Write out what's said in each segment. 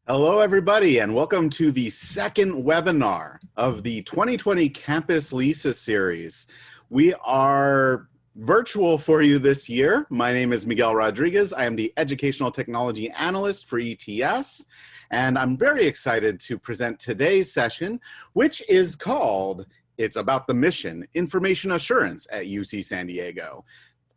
Hello, everybody, and welcome to the second webinar of the 2020 Campus Lisa series. We are virtual for you this year. My name is Miguel Rodriguez. I am the Educational Technology Analyst for ETS, and I'm very excited to present today's session, which is called It's About the Mission, Information Assurance at UC San Diego.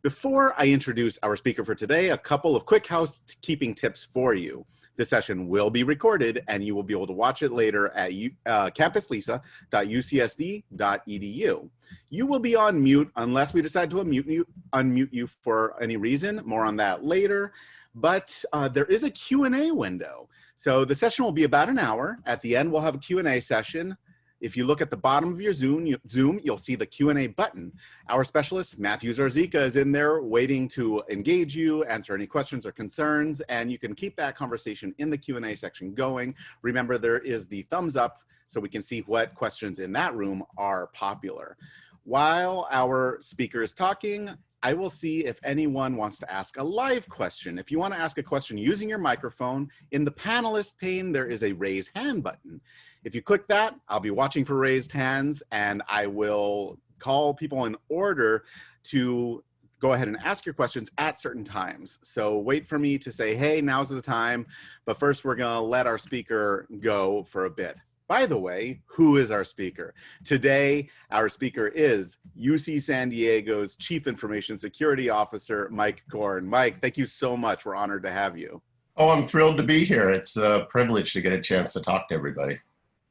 Before I introduce our speaker for today, a couple of quick housekeeping tips for you. This session will be recorded and you will be able to watch it later at campuslisa.ucsd.edu. You will be on mute unless we decide to unmute you for any reason. More on that later. But there is a Q&A window. So the session will be about an hour. At the end, we'll have a Q&A session. If you look at the bottom of your Zoom, you'll see the Q&A button. Our specialist, Matthew Zarzika, is in there waiting to engage you, answer any questions or concerns, and you can keep that conversation in the Q&A section going. Remember, there is the thumbs up so we can see what questions in that room are popular. While our speaker is talking, I will see if anyone wants to ask a live question. If you want to ask a question using your microphone, in the panelist pane, there is a raise hand button. If you click that, I'll be watching for raised hands and I will call people in order to go ahead and ask your questions at certain times. So wait for me to say, hey, now's the time. But first, we're going to let our speaker go for a bit. By the way, who is our speaker? Today, our speaker is UC San Diego's Chief Information Security Officer, Mike Korn. Mike, thank you so much. We're honored to have you. Oh, I'm thrilled to be here. It's a privilege to get a chance to talk to everybody.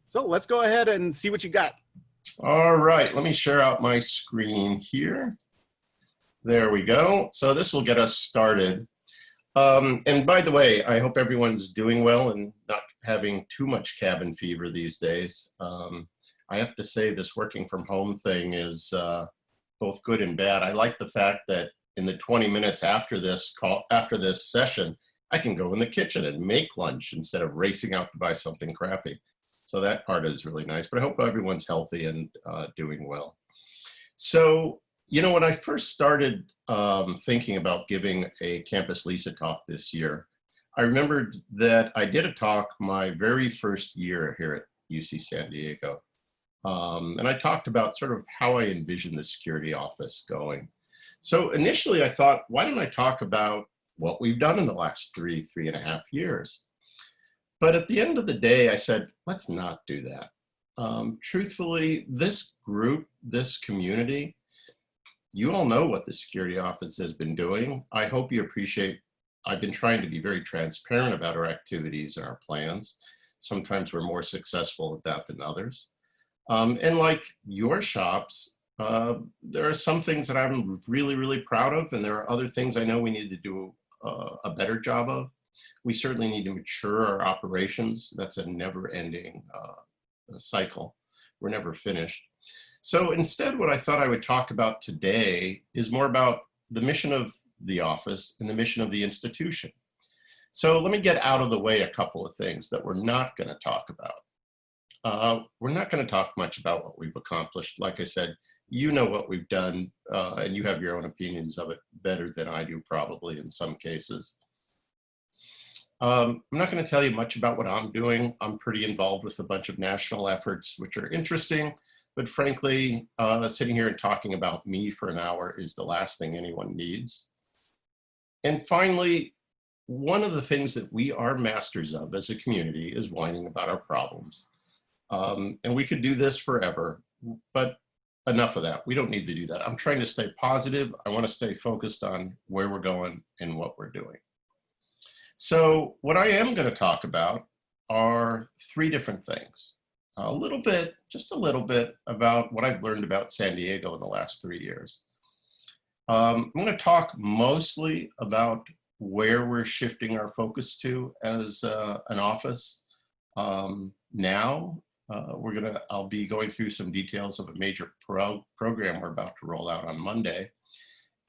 So let's go ahead and see what you got. All right, let me share out my screen here. There we go. So this will get us started. And by the way, I hope everyone's doing well and not having too much cabin fever these days. I have to say this working from home thing is both good and bad. I like the fact that in the 20 minutes after this session, I can go in the kitchen and make lunch instead of racing out to buy something crappy. So that part is really nice, but I hope everyone's healthy and doing well. So, you know, when I first started thinking about giving a Campus Lisa talk this year, I remembered that I did a talk my very first year here at UC San Diego. And I talked about sort of how I envisioned the security office going. So initially I thought, why don't I talk about what we've done in the last three and a half years? But at the end of the day, I said, let's not do that. Truthfully, this group, this community, you all know what the security office has been doing. I hope you appreciate, I've been trying to be very transparent about our activities and our plans. Sometimes we're more successful at that than others. And like your shops, there are some things that I'm really, really proud of, and there are other things I know we need to do a better job of. We certainly need to mature our operations. That's a never-ending cycle. We're never finished. So instead, what I thought I would talk about today is more about the mission of the office and the mission of the institution. So let me get out of the way a couple of things that we're not going to talk about. We're not going to talk much about what we've accomplished. Like I said, you know what we've done, and you have your own opinions of it better than I do, probably in some cases. I'm not going to tell you much about what I'm doing. I'm pretty involved with a bunch of national efforts, which are interesting, but frankly, sitting here and talking about me for an hour is the last thing anyone needs. And finally, one of the things that we are masters of as a community is whining about our problems. And we could do this forever, but enough of that. We don't need to do that. I'm trying to stay positive. I want to stay focused on where we're going and what we're doing. So what I am going to talk about are three different things. A little bit, just a little bit about what I've learned about San Diego in the last 3 years. I'm going to talk mostly about where we're shifting our focus to as an office. Now, I'll be going through some details of a major program we're about to roll out on Monday.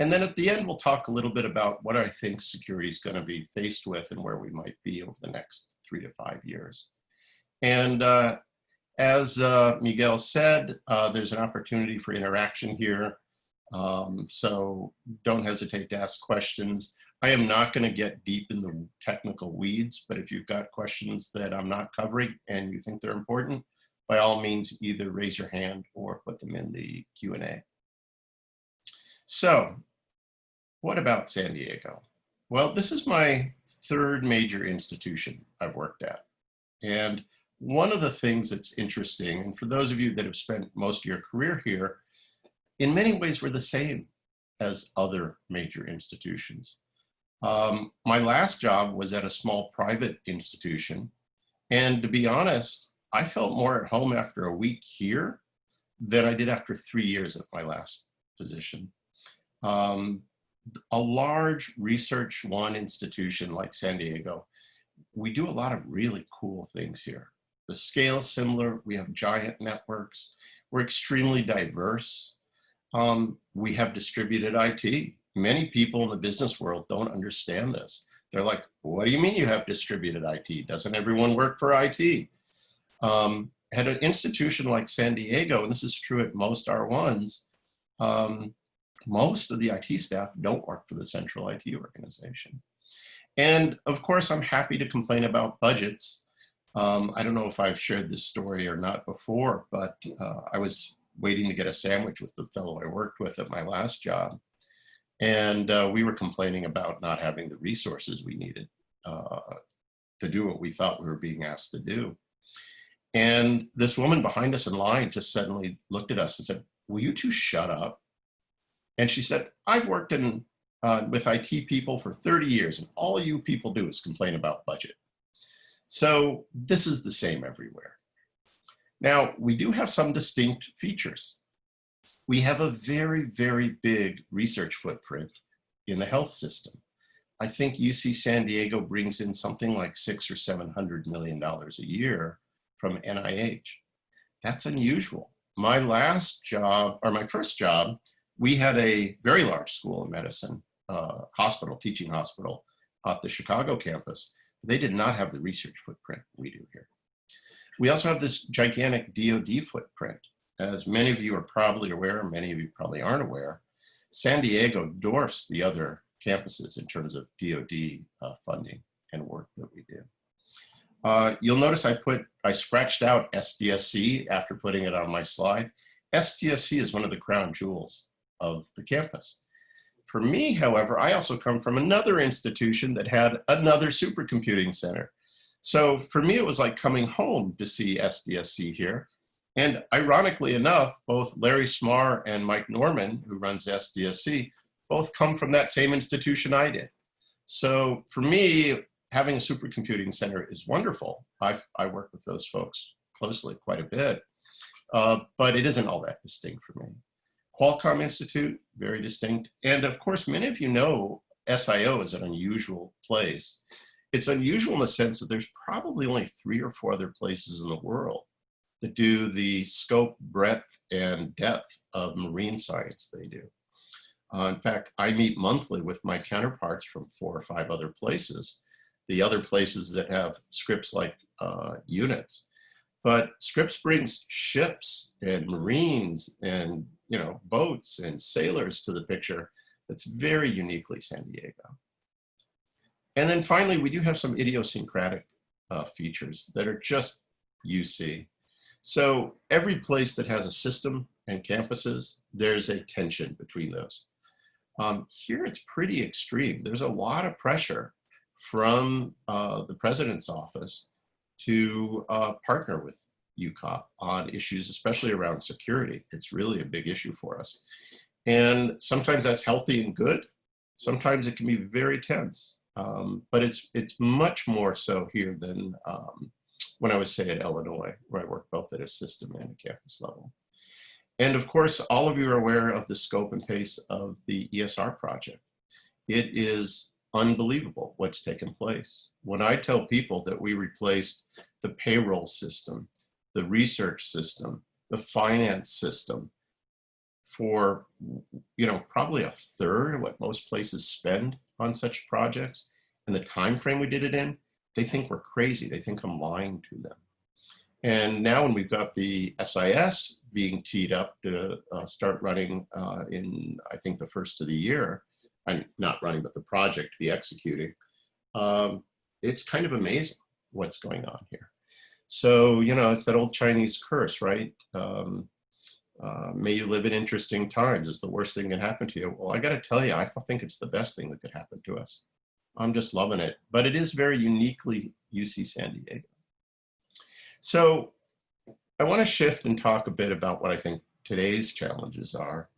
And then at the end, we'll talk a little bit about what I think security is going to be faced with and where we might be over the next 3 to 5 years. And as Miguel said, there's an opportunity for interaction here. So don't hesitate to ask questions. I am not going to get deep in the technical weeds, but if you've got questions that I'm not covering and you think they're important, by all means, either raise your hand or put them in the Q&A. So what about San Diego? Well, this is my third major institution I've worked at. And one of the things that's interesting, and for those of you that have spent most of your career here, in many ways we're the same as other major institutions. My last job was at a small private institution. And to be honest, I felt more at home after a week here than I did after 3 years at my last position. A large research one institution like San Diego, we do a lot of really cool things here. The scale is similar. We have giant networks. We're extremely diverse. We have distributed IT. Many people in the business world don't understand this. They're like, what do you mean you have distributed IT? Doesn't everyone work for IT? At an institution like San Diego, and this is true at most R1s, most of the IT staff don't work for the central IT organization. And of course, I'm happy to complain about budgets. I don't know if I've shared this story or not before, but I was waiting to get a sandwich with the fellow I worked with at my last job. And we were complaining about not having the resources we needed to do what we thought we were being asked to do. And this woman behind us in line just suddenly looked at us and said, will you two shut up? And she said, I've worked with IT people for 30 years, and all you people do is complain about budget. So this is the same everywhere. Now, we do have some distinct features. We have a very, very big research footprint in the health system. I think UC San Diego brings in something like $600 or $700 million a year from NIH. That's unusual. My last job, or my first job, we had a very large school of medicine, hospital, teaching hospital at the Chicago campus. They did not have the research footprint we do here. We also have this gigantic DoD footprint. As many of you are probably aware, many of you probably aren't aware, San Diego dwarfs the other campuses in terms of DoD funding and work that we do. You'll notice I scratched out SDSC after putting it on my slide. SDSC is one of the crown jewels of the campus. For me, however, I also come from another institution that had another supercomputing center. So for me, it was like coming home to see SDSC here. And ironically enough, both Larry Smarr and Mike Norman, who runs SDSC, both come from that same institution I did. So for me, having a supercomputing center is wonderful. I work with those folks closely quite a bit, but it isn't all that distinct for me. Qualcomm Institute, very distinct. And of course, many of you know SIO is an unusual place. It's unusual in the sense that there's probably only 3 or 4 other places in the world that do the scope, breadth, and depth of marine science they do. In fact, I meet monthly with my counterparts from 4 or 5 other places, the other places that have Scripps like units. But Scripps brings ships and marines and boats and sailors to the picture. That's very uniquely San Diego. And then finally, we do have some idiosyncratic features that are just UC. So every place that has a system and campuses, there's a tension between those. Here it's pretty extreme. There's a lot of pressure from the president's office to partner with UCOP on issues, especially around security. It's really a big issue for us. And sometimes that's healthy and good. Sometimes it can be very tense. But it's much more so here than when I was, say, at Illinois, where I worked both at a system and a campus level. And of course, all of you are aware of the scope and pace of the ESR project. It is unbelievable what's taken place. When I tell people that we replaced the payroll system, the research system, the finance system for probably a third of what most places spend on such projects, and the time frame we did it in, they think we're crazy. They think I'm lying to them. And now when we've got the SIS being teed up to start running in, I think, the first of the year, I'm not running, but the project to be executing, it's kind of amazing what's going on here. So, you know, it's that old Chinese curse, right? May you live in interesting times. It's the worst thing that can happen to you. Well, I got to tell you, I think it's the best thing that could happen to us. I'm just loving it. But it is very uniquely UC San Diego. So I want to shift and talk a bit about what I think today's challenges are,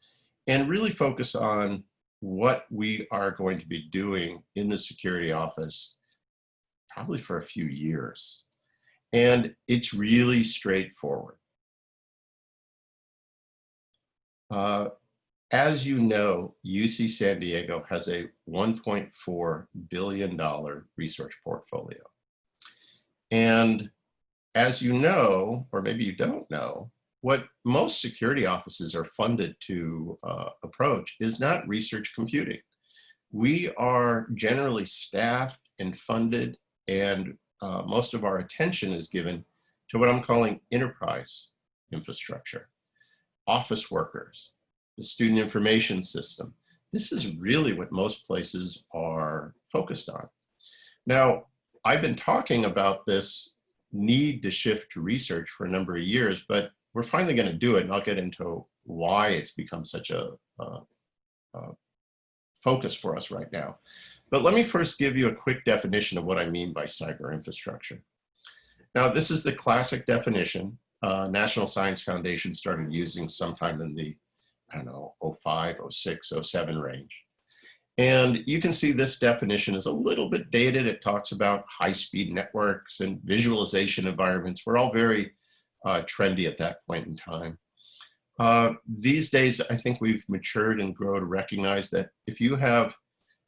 and really focus on what we are going to be doing in the security office probably for a few years. And it's really straightforward. As you know, UC San Diego has a $1.4 billion research portfolio. And as you know, or maybe you don't know, what most security offices are funded to approach is not research computing. We are generally staffed and funded, and most of our attention is given to what I'm calling enterprise infrastructure, office workers, the student information system. This is really what most places are focused on. Now, I've been talking about this need to shift to research for a number of years, but we're finally going to do it, and I'll get into why it's become such a focus for us right now. But let me first give you a quick definition of what I mean by cyber infrastructure. Now, this is the classic definition. National Science Foundation started using sometime in the, I don't know, 05, 06, 07 range. And you can see this definition is a little bit dated. It talks about high-speed networks and visualization environments. We're all very trendy at that point in time. These days, I think we've matured and grown to recognize that if you have,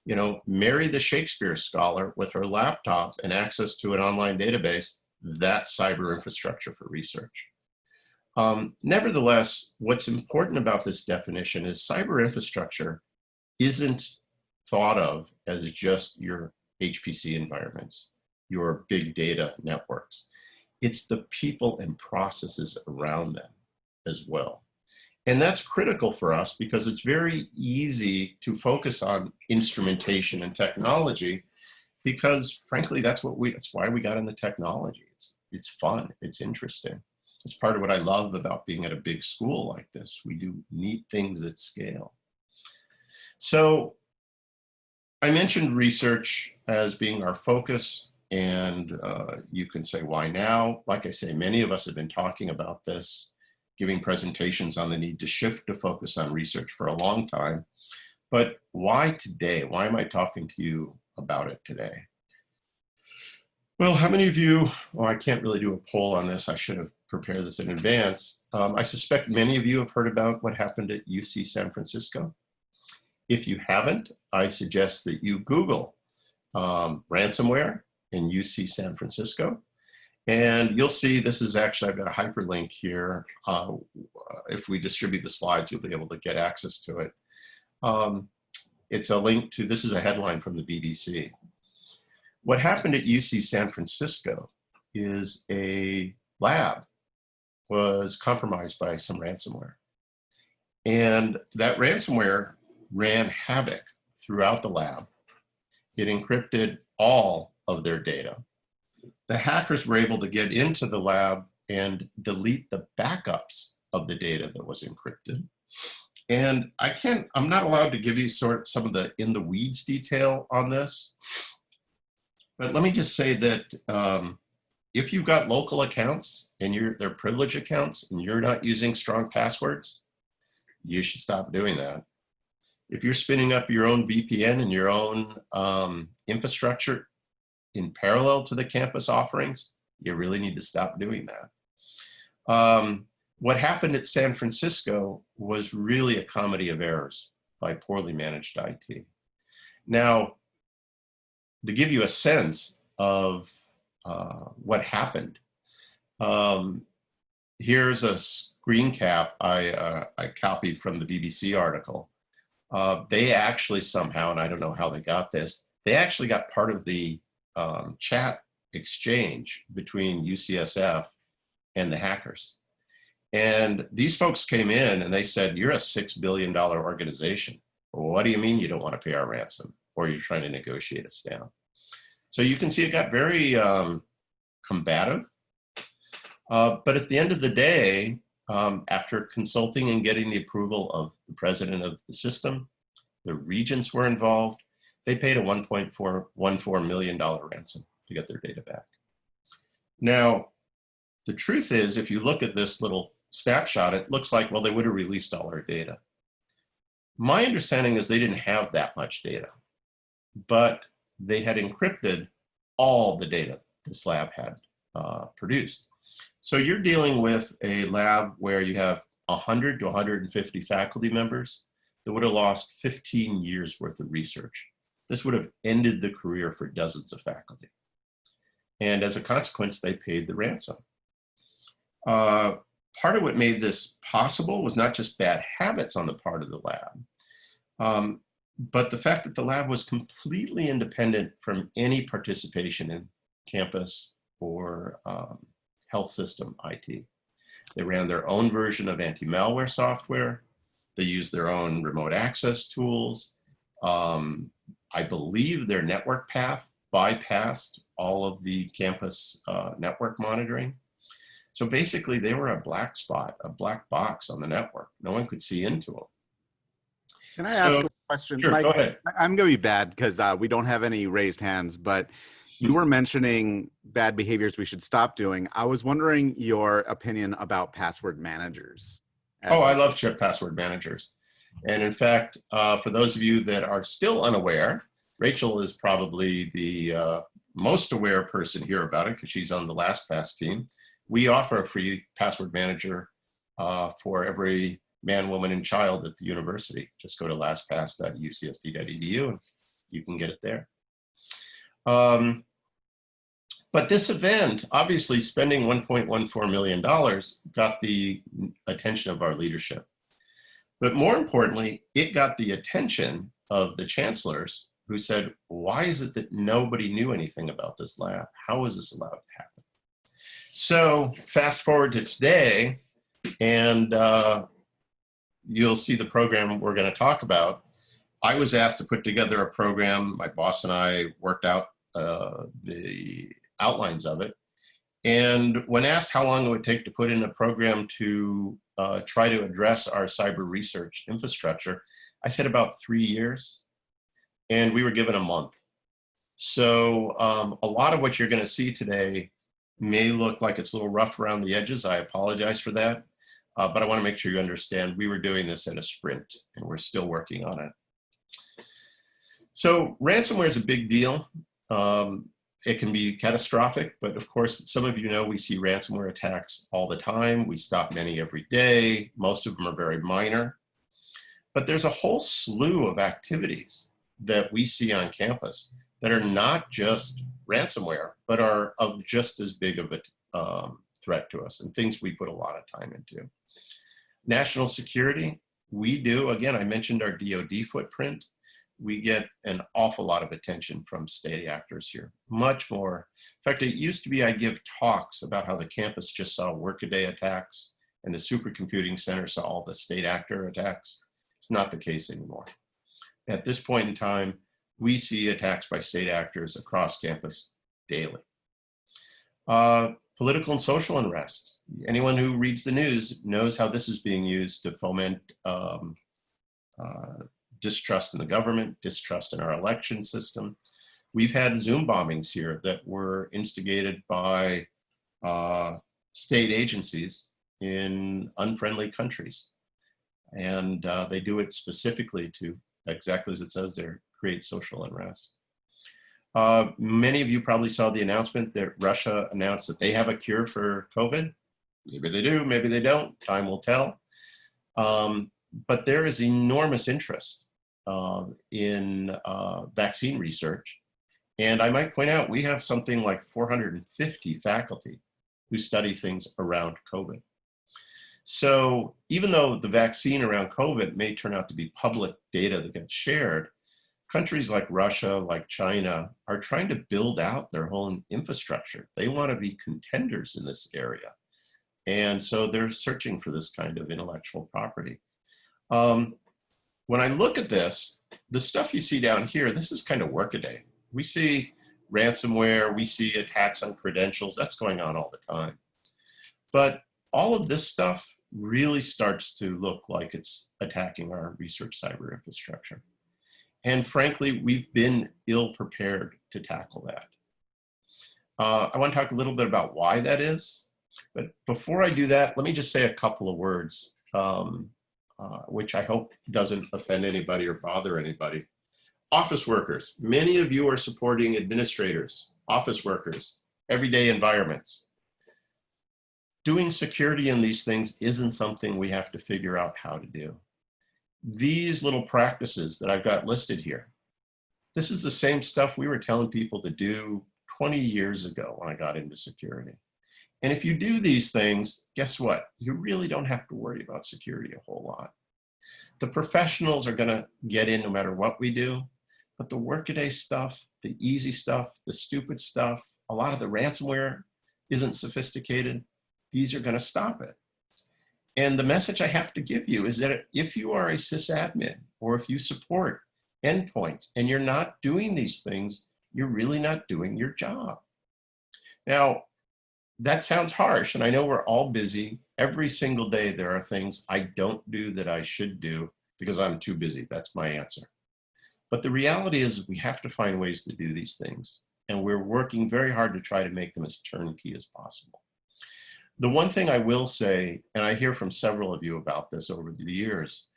you know, Mary the Shakespeare scholar with her laptop and access to an online database, that's cyber infrastructure for research. Nevertheless, what's important about this definition is cyber infrastructure isn't thought of as just your HPC environments, your big data networks. It's the people and processes around them as well. And that's critical for us because it's very easy to focus on instrumentation and technology because frankly, that's why we got into technology. It's fun, it's interesting. It's part of what I love about being at a big school like this. We do neat things at scale. So I mentioned research as being our focus, and you can say, why now? Like I say, many of us have been talking about this, giving presentations on the need to shift to focus on research for a long time. But why today? Why am I talking to you about it today? Well, how many of you, well, I can't really do a poll on this. I should have prepared this in advance. I suspect many of you have heard about what happened at UC San Francisco. If you haven't, I suggest that you Google ransomware in UC San Francisco. And you'll see this is actually, I've got a hyperlink here. If we distribute the slides, you'll be able to get access to it. It's a link to, this is a headline from the BBC. What happened at UC San Francisco is a lab was compromised by some ransomware. And that ransomware ran havoc throughout the lab. It encrypted all of their data. The hackers were able to get into the lab and delete the backups of the data that was encrypted. And I'm not allowed to give you some of the in the weeds detail on this. But let me just say that if you've got local accounts and they're privileged accounts and you're not using strong passwords, you should stop doing that. If you're spinning up your own VPN and your own infrastructure in parallel to the campus offerings, you really need to stop doing that. What happened at San Francisco was really a comedy of errors by poorly managed IT. Now, to give you a sense of what happened, here's a screen cap I copied from the BBC article. They actually somehow, and I don't know how they got this, they actually got part of the chat exchange between UCSF and the hackers. And these folks came in and they said, you're a $6 billion organization. What do you mean you don't want to pay our ransom? Or you're trying to negotiate us down? So you can see it got very combative. But at the end of the day, after consulting and getting the approval of the president of the system, the regents were involved. They paid a $1.414 million ransom to get their data back. Now, the truth is, if you look at this little snapshot, it looks like, well, they would have released all our data. My understanding is they didn't have that much data, but they had encrypted all the data this lab had produced. So you're dealing with a lab where you have 100 to 150 faculty members that would have lost 15 years worth of research. This would have ended the career for dozens of faculty. And as a consequence, they paid the ransom. Part of what made this possible was not just bad habits on the part of the lab, but the fact that the lab was completely independent from any participation in campus or health system IT. They ran their own version of anti-malware software. They used their own remote access tools. I believe their network path bypassed all of the campus network monitoring. So basically they were a black spot, a black box on the network. No one could see into them. Can I ask a question? Sure, Mike, go ahead. I'm going to be bad because we don't have any raised hands, but you were mentioning bad behaviors we should stop doing. I was wondering your opinion about password managers. Oh, I love password managers. And in fact, for those of you that are still unaware, Rachel is probably the most aware person here about it because she's on the LastPass team. We offer a free password manager for every man, woman, and child at the university. Just go to lastpass.ucsd.edu and you can get it there. But this event, obviously spending $1.14 million got the attention of our leadership. But more importantly, it got the attention of the chancellors who said, why is it that nobody knew anything about this lab? How is this allowed to happen? So fast forward to today, and you'll see the program we're going to talk about. I was asked to put together a program. My boss and I worked out the outlines of it. And when asked how long it would take to put in a program to try to address our cyber research infrastructure, I said about 3 years. And we were given a month. So a lot of what you're going to see today may look like it's a little rough around the edges. I apologize for that. But I want to make sure you understand we were doing this in a sprint and we're still working on it. So ransomware is a big deal. It can be catastrophic, but of course, some of you know we see ransomware attacks all the time. We stop many every day. Most of them are very minor. But there's a whole slew of activities that we see on campus that are not just ransomware, but are of just as big of a threat to us and things we put a lot of time into. National security, we do, again, I mentioned our DoD footprint. We get an awful lot of attention from state actors here, much more. In fact, it used to be I give talks about how the campus just saw workaday attacks and the supercomputing center saw all the state actor attacks. It's not the case anymore. At this point in time, we see attacks by state actors across campus daily. Political and social unrest. Anyone who reads the news knows how this is being used to foment distrust in the government, distrust in our election system. We've had Zoom bombings here that were instigated by state agencies in unfriendly countries. And they do it specifically to, exactly as it says there, create social unrest. Many of you probably saw the announcement that Russia announced that they have a cure for COVID. Maybe they do, maybe they don't, time will tell. But there is enormous interest in vaccine research. And I might point out, we have something like 450 faculty who study things around COVID. So even though the vaccine around COVID may turn out to be public data that gets shared, countries like Russia, like China, are trying to build out their own infrastructure. They want to be contenders in this area. And so they're searching for this kind of intellectual property. when I look at this, the stuff you see down here, this is kind of workaday. We see ransomware, we see attacks on credentials, that's going on all the time. But all of this stuff really starts to look like it's attacking our research cyber infrastructure. And frankly, we've been ill prepared to tackle that. I want to talk a little bit about why that is. But before I do that, let me just say a couple of words, which I hope doesn't offend anybody or bother anybody. Office workers, many of you are supporting administrators, office workers, everyday environments. Doing security in these things isn't something we have to figure out how to do. These little practices that I've got listed here, this is the same stuff we were telling people to do 20 years ago when I got into security. And if you do these things, guess what? You really don't have to worry about security a whole lot. The professionals are gonna get in no matter what we do, but the workaday stuff, the easy stuff, the stupid stuff, a lot of the ransomware isn't sophisticated. These are gonna stop it. And the message I have to give you is that if you are a sysadmin or if you support endpoints and you're not doing these things, you're really not doing your job. Now, that sounds harsh, and I know we're all busy. Every single day there are things I don't do that I should do because I'm too busy. That's my answer. But the reality is we have to find ways to do these things, and we're working very hard to try to make them as turnkey as possible. The one thing I will say, and I hear from several of you about this over the years,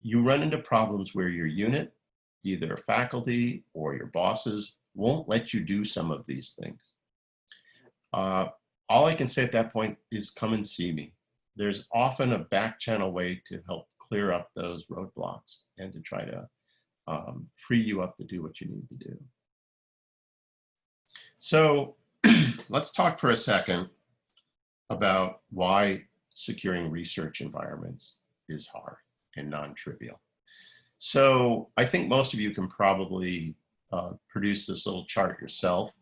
you run into problems where your unit, either faculty or your bosses, won't let you do some of these things. All I can say at that point is come and see me. There's often a back channel way to help clear up those roadblocks and to try to free you up to do what you need to do. So let's talk for a second about why securing research environments is hard and non-trivial. So I think most of you can probably produce this little chart yourself.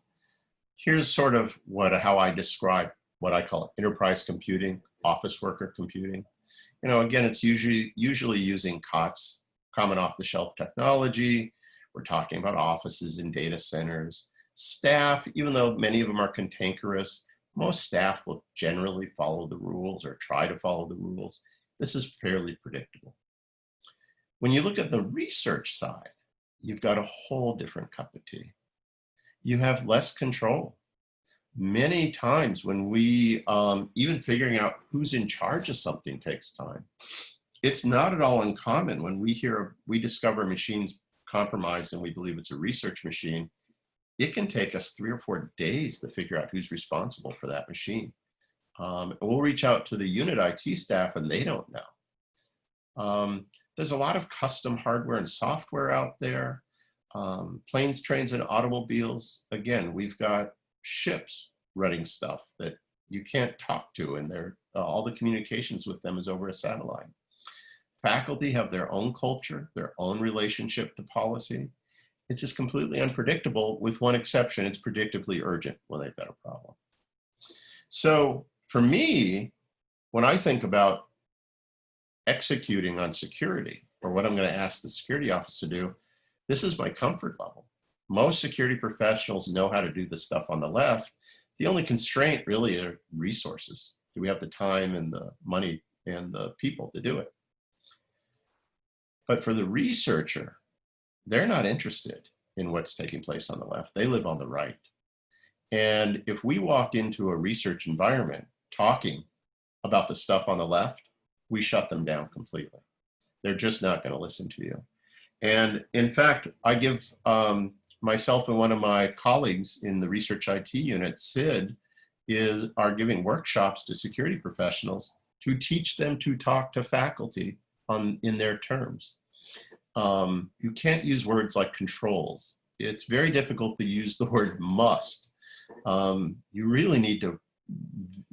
Here's sort of how I describe what I call enterprise computing, office worker computing. You know, again, it's usually using COTS, common off-the-shelf technology. We're talking about offices and data centers. Staff, even though many of them are cantankerous, most staff will generally follow the rules or try to follow the rules. This is fairly predictable. When you look at the research side, you've got a whole different cup of tea. You have less control. Many times when we, even figuring out who's in charge of something takes time. It's not at all uncommon when we discover machines compromised and we believe it's a research machine. It can take us 3 or 4 days to figure out who's responsible for that machine. We'll reach out to the unit IT staff and they don't know. There's a lot of custom hardware and software out there. Planes, trains, and automobiles. Again, we've got ships running stuff that you can't talk to, and all the communications with them is over a satellite. Faculty have their own culture, their own relationship to policy. It's just completely unpredictable, with one exception: it's predictably urgent when they've got a problem. So for me, when I think about executing on security, or what I'm going to ask the security office to do, this is my comfort level. Most security professionals know how to do this stuff on the left. The only constraint really are resources. Do we have the time and the money and the people to do it? But for the researcher, they're not interested in what's taking place on the left. They live on the right. And if we walk into a research environment talking about the stuff on the left, we shut them down completely. They're just not going to listen to you. And in fact, I give myself and one of my colleagues in the research IT unit, Sid, are giving workshops to security professionals to teach them to talk to faculty in their terms. You can't use words like controls. It's very difficult to use the word must. You really need to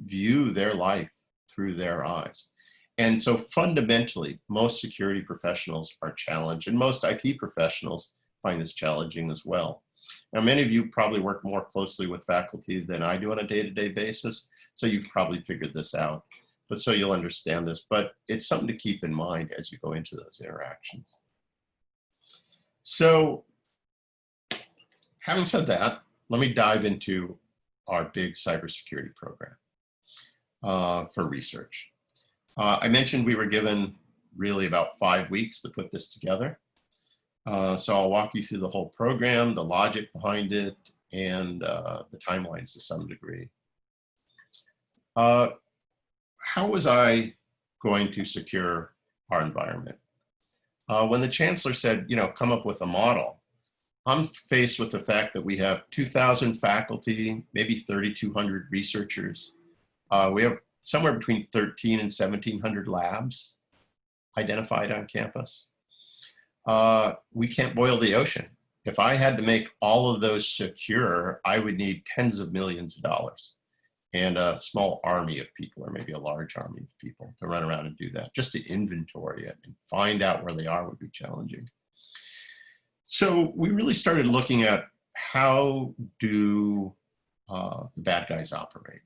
view their life through their eyes. And so fundamentally, most security professionals are challenged, and most IT professionals find this challenging as well. Now, many of you probably work more closely with faculty than I do on a day-to-day basis, so you've probably figured this out, but so you'll understand this. But it's something to keep in mind as you go into those interactions. So having said that, let me dive into our big cybersecurity program for research. I mentioned we were given really about 5 weeks to put this together. So I'll walk you through the whole program, the logic behind it, and the timelines to some degree. How was I going to secure our environment? When the chancellor said, come up with a model, I'm faced with the fact that we have 2,000 faculty, maybe 3,200 researchers. We have somewhere between 1,300 and 1,700 labs identified on campus. We can't boil the ocean. If I had to make all of those secure, I would need tens of millions of dollars and a small army of people, or maybe a large army of people to run around and do that. Just to inventory it and find out where they are would be challenging. So we really started looking at how do the bad guys operate.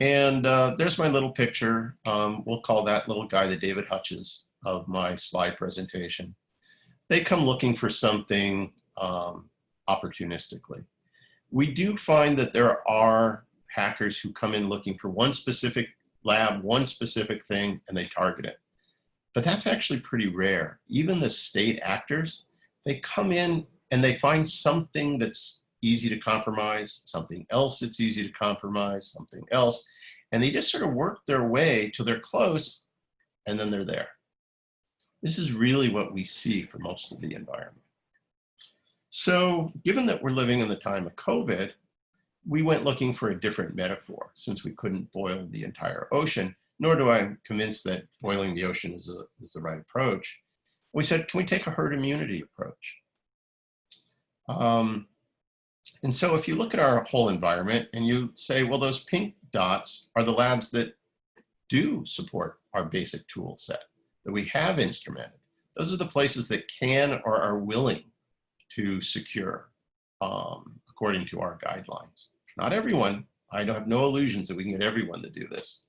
And there's my little picture. We'll call that little guy the David Hutchins of my slide presentation. They come looking for something opportunistically. We do find that there are hackers who come in looking for one specific lab, one specific thing, and they target it. But that's actually pretty rare. Even the state actors, they come in and they find something that's easy to compromise, something else that's easy to compromise, something else, and they just sort of work their way till they're close, and then they're there. This is really what we see for most of the environment. So given that we're living in the time of COVID, we went looking for a different metaphor since we couldn't boil the entire ocean, nor do I'm convinced that boiling the ocean is the right approach. We said, can we take a herd immunity approach? And so if you look at our whole environment and you say, well, those pink dots are the labs that do support our basic tool set that we have instrumented. Those are the places that can or are willing to secure according to our guidelines. Not everyone. I don't have no illusions that we can get everyone to do this.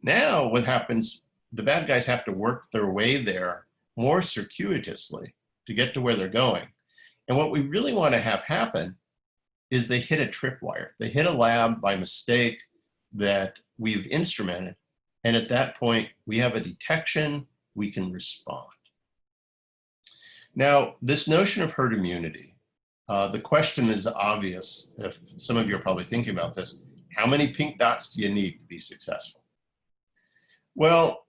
Now what happens, the bad guys have to work their way there more circuitously to get to where they're going. And what we really want to have happen is they hit a tripwire. They hit a lab by mistake that we've instrumented. And at that point, we have a detection, we can respond. Now, this notion of herd immunity, the question is obvious. If some of you are probably thinking about this, how many pink dots do you need to be successful? Well,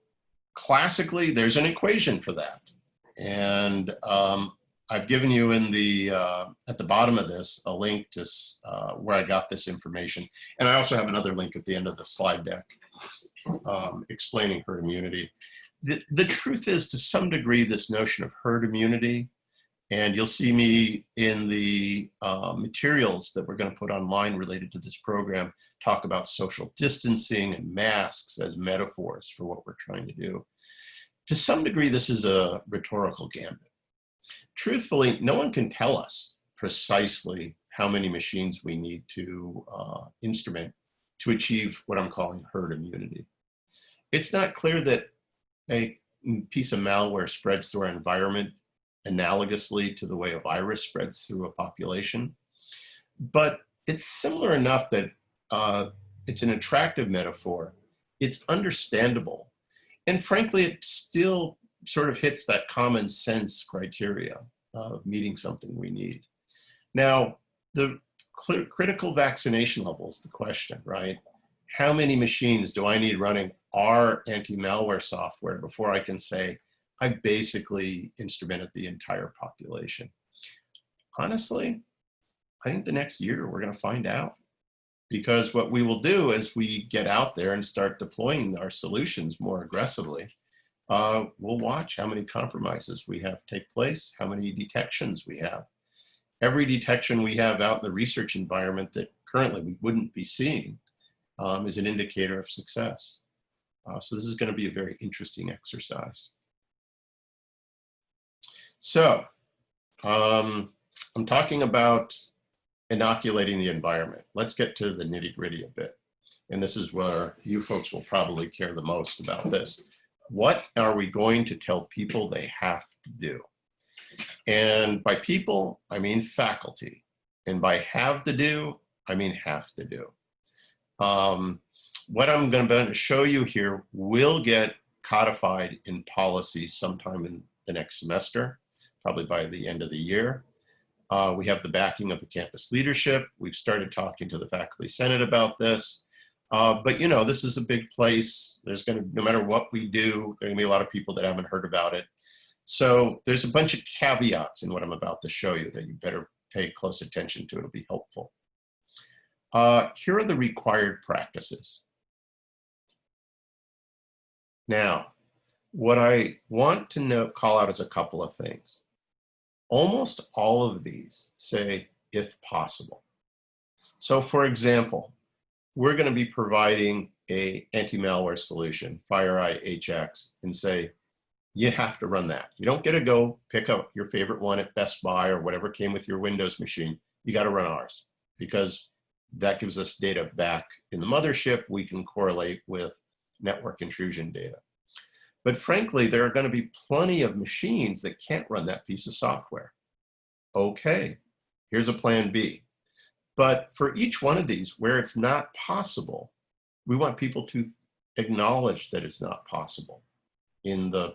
classically, there's an equation for that. And I've given you in the at the bottom of this a link to where I got this information. And I also have another link at the end of the slide deck explaining herd immunity. The truth is, to some degree, this notion of herd immunity, and you'll see me in the materials that we're going to put online related to this program, talk about social distancing and masks as metaphors for what we're trying to do. To some degree, this is a rhetorical gambit. Truthfully, no one can tell us precisely how many machines we need to instrument to achieve what I'm calling herd immunity. It's not clear that a piece of malware spreads through our environment analogously to the way a virus spreads through a population, but it's similar enough that it's an attractive metaphor. It's understandable. And frankly, it still sort of hits that common sense criteria of meeting something we need. Now, the critical vaccination level is the question, right? How many machines do I need running our anti-malware software before I can say, I basically instrumented the entire population? Honestly, I think the next year we're going to find out. Because what we will do as we get out there and start deploying our solutions more aggressively, we'll watch how many compromises we have take place, how many detections we have. Every detection we have out in the research environment that currently we wouldn't be seeing is an indicator of success. So this is going to be a very interesting exercise. So I'm talking about inoculating the environment. Let's get to the nitty-gritty a bit. And this is where you folks will probably care the most about this. What are we going to tell people they have to do? And by people, I mean faculty. And by have to do, I mean have to do. What I'm going to show you here will get codified in policy sometime in the next semester, probably by the end of the year. We have the backing of the campus leadership. We've started talking to the faculty senate about this. But you know, this is a big place. There's going to, no matter what we do, there are going to be a lot of people that haven't heard about it. So there's a bunch of caveats in what I'm about to show you that you better pay close attention to. It'll be helpful. Here are the required practices. Now, what I want to call out is a couple of things. Almost all of these say, if possible. So for example, we're going to be providing a anti-malware solution, FireEye HX, and say, you have to run that. You don't get to go pick up your favorite one at Best Buy or whatever came with your Windows machine. You got to run ours because that gives us data back in the mothership. We can correlate with network intrusion data. But frankly, there are going to be plenty of machines that can't run that piece of software. Okay, here's a plan B. But for each one of these, where it's not possible, we want people to acknowledge that it's not possible in the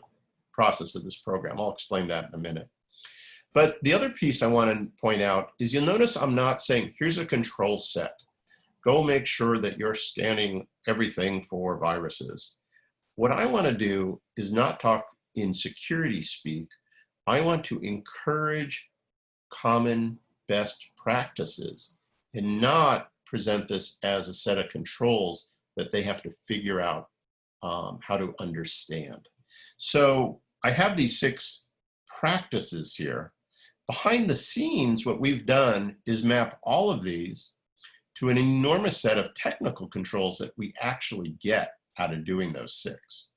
process of this program. I'll explain that in a minute. But the other piece I want to point out is you'll notice I'm not saying, here's a control set. Go make sure that you're scanning everything for viruses. What I want to do is not talk in security speak. I want to encourage common best practices and not present this as a set of controls that they have to figure out how to understand. So I have these 6 practices here. Behind the scenes, what we've done is map all of these to an enormous set of technical controls that we actually get out of doing those 6.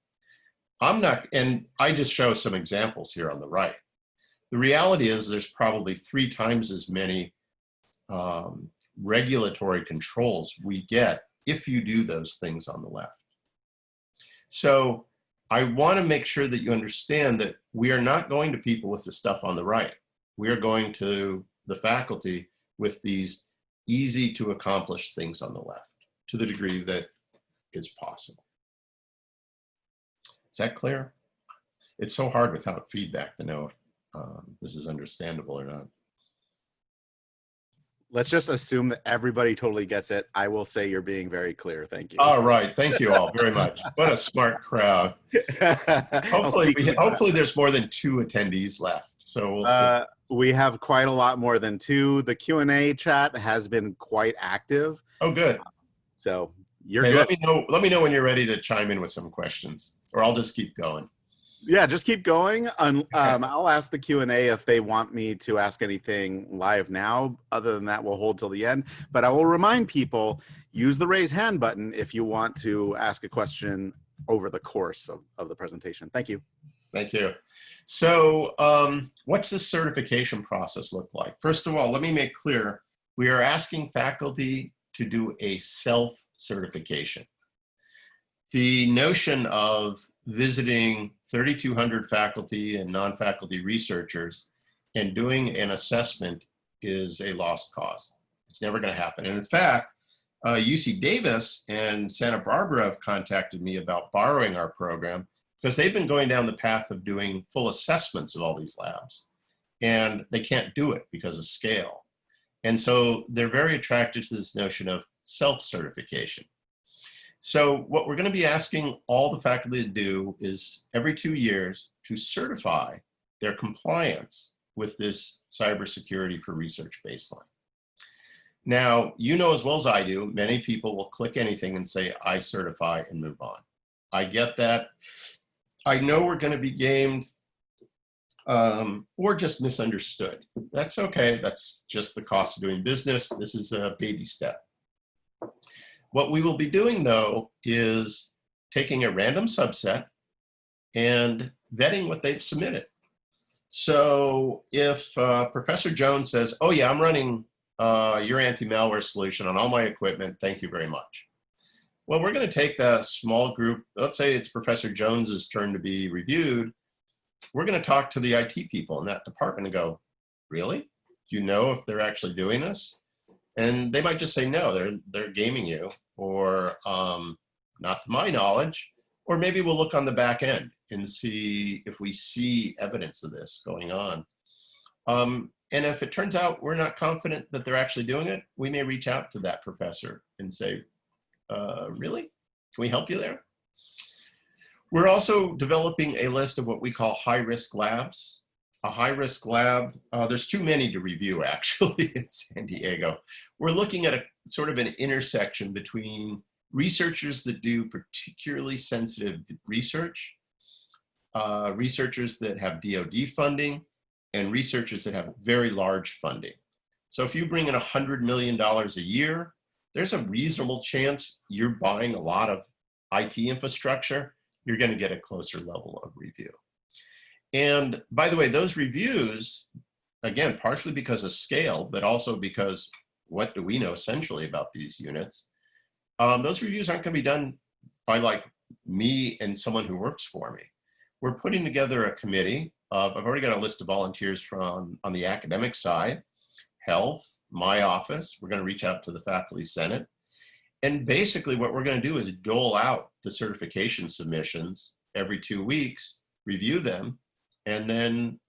And I just show some examples here on the right. The reality is there's probably 3 times as many regulatory controls we get if you do those things on the left. So I want to make sure that you understand that we are not going to people with the stuff on the right. We are going to the faculty with these easy to accomplish things on the left to the degree that is possible. Is that clear? It's so hard without feedback to know if this is understandable or not. Let's just assume that everybody totally gets it. I will say you're being very clear. Thank you. All right. Thank you all very much. What a smart crowd. Hopefully there's more than 2 attendees left. So we'll see. We have quite a lot more than 2. The Q&A chat has been quite active. Oh, good. So you're good. Let me know when you're ready to chime in with some questions, or I'll just keep going. Yeah, just keep going. I'll ask the Q&A if they want me to ask anything live now. Other than that, we'll hold till the end. But I will remind people, use the raise hand button if you want to ask a question over the course of the presentation. Thank you. Thank you. So what's the certification process look like? First of all, let me make clear, we are asking faculty to do a self-certification. The notion of visiting 3,200 faculty and non-faculty researchers and doing an assessment is a lost cause. It's never going to happen. And in fact, UC Davis and Santa Barbara have contacted me about borrowing our program because they've been going down the path of doing full assessments of all these labs. And they can't do it because of scale. And so they're very attracted to this notion of self-certification. So what we're going to be asking all the faculty to do is every 2 years to certify their compliance with this cybersecurity for research baseline. Now, you know as well as I do, many people will click anything and say, I certify and move on. I get that. I know we're going to be gamed or just misunderstood. That's okay. That's just the cost of doing business. This is a baby step. What we will be doing, though, is taking a random subset and vetting what they've submitted. So if Professor Jones says, oh yeah, I'm running your anti-malware solution on all my equipment, thank you very much. Well, we're going to take that small group, let's say it's Professor Jones's turn to be reviewed, we're going to talk to the IT people in that department and go, really? Do you know if they're actually doing this? And they might just say, no, they're gaming you, or not to my knowledge. Or maybe we'll look on the back end and see if we see evidence of this going on. And if it turns out we're not confident that they're actually doing it, we may reach out to that professor and say, really? Can we help you there? We're also developing a list of what we call high-risk labs. A high-risk lab, there's too many to review actually in San Diego. We're looking at a sort of an intersection between researchers that do particularly sensitive research, researchers that have DoD funding, and researchers that have very large funding. So if you bring in $100 million a year, there's a reasonable chance you're buying a lot of IT infrastructure. You're going to get a closer level of review. And by the way, those reviews, again, partially because of scale, but also because what do we know centrally about these units? Those reviews aren't going to be done by like me and someone who works for me. We're putting together a committee of, I've already got a list of volunteers from on the academic side, health, my office. We're going to reach out to the faculty senate. And basically what we're going to do is dole out the certification submissions every 2 weeks, review them, and then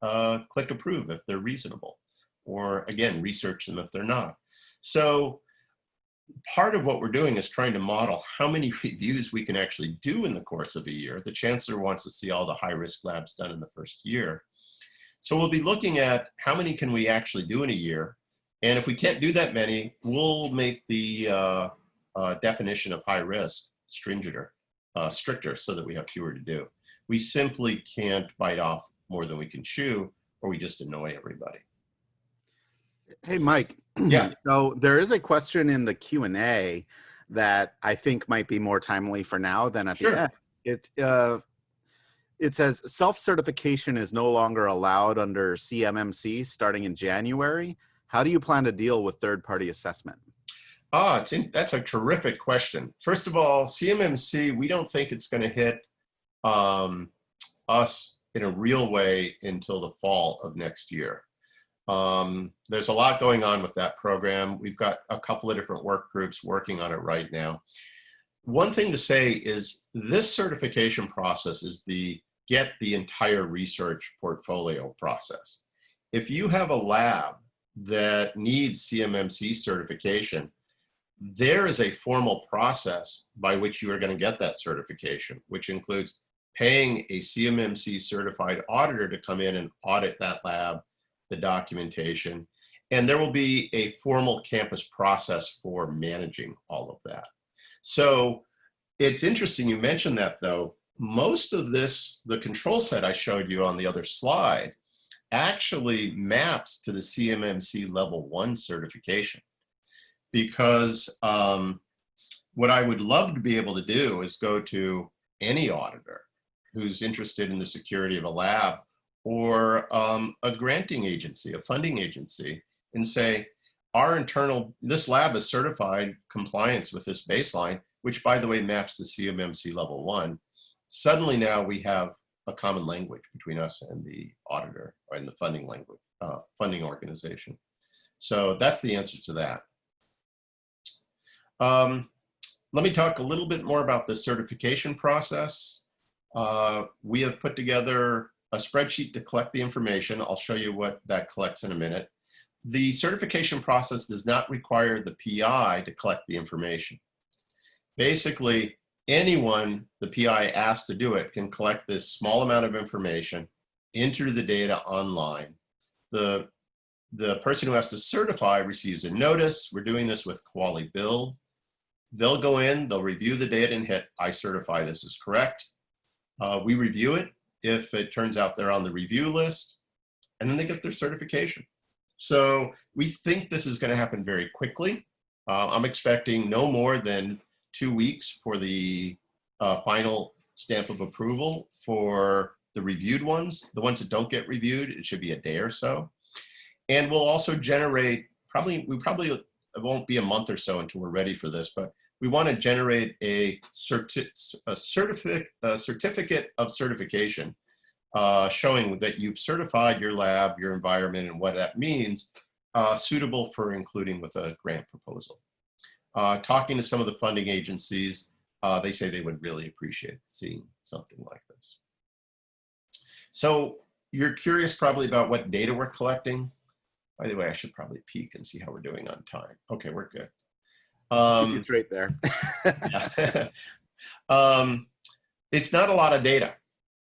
click approve if they're reasonable, or again, research them if they're not. So part of what we're doing is trying to model how many reviews we can actually do in the course of a year. The chancellor wants to see all the high-risk labs done in the first year. So we'll be looking at how many can we actually do in a year. And if we can't do that many, we'll make the definition of high risk stricter so that we have fewer to do. We simply can't bite off more than we can chew, or we just annoy everybody. Hey, Mike. Yeah. So there is a question in the Q&A that I think might be more timely for now than at the end. It says self-certification is no longer allowed under CMMC starting in January. How do you plan to deal with third-party assessment? That's a terrific question. First of all, CMMC, we don't think it's going to hit us in a real way until the fall of next year. There's a lot going on with that program. We've got a couple of different work groups working on it right now. One thing to say is this certification process is the get the entire research portfolio process. If you have a lab that needs CMMC certification, there is a formal process by which you are going to get that certification, which includes paying a CMMC certified auditor to come in and audit that lab, the documentation, and there will be a formal campus process for managing all of that. So it's interesting you mentioned that, though. Most of this, the control set I showed you on the other slide, actually maps to the CMMC level 1 certification, because what I would love to be able to do is go to any auditor who's interested in the security of a lab, or a granting agency, a funding agency, and say, this lab is certified compliance with this baseline, which by the way maps to CMMC level 1. Suddenly now we have a common language between us and the auditor, or in the funding language, funding organization. So that's the answer to that. Let me talk a little bit more about the certification process. We have put together a spreadsheet to collect the information. I'll show you what that collects in a minute. The certification process does not require the PI to collect the information. Basically, anyone the PI asks to do it can collect this small amount of information, enter the data online. The person who has to certify receives a notice. We're doing this with Quali Build. They'll go in, they'll review the data and hit, I certify this is correct. We review it. If it turns out they're on the review list, and then they get their certification. So we think this is going to happen very quickly. I'm expecting no more than 2 weeks for the final stamp of approval for the reviewed ones. The ones that don't get reviewed, it should be a day or so. And we'll also generate, it won't be a month or so until we're ready for this, but we want to generate a certificate of certification showing that you've certified your lab, your environment, and what that means, suitable for including with a grant proposal. Talking to some of the funding agencies, they say they would really appreciate seeing something like this. So you're curious probably about what data we're collecting. By the way, I should probably peek and see how we're doing on time. Okay, we're good. Keep you straight there. It's not a lot of data.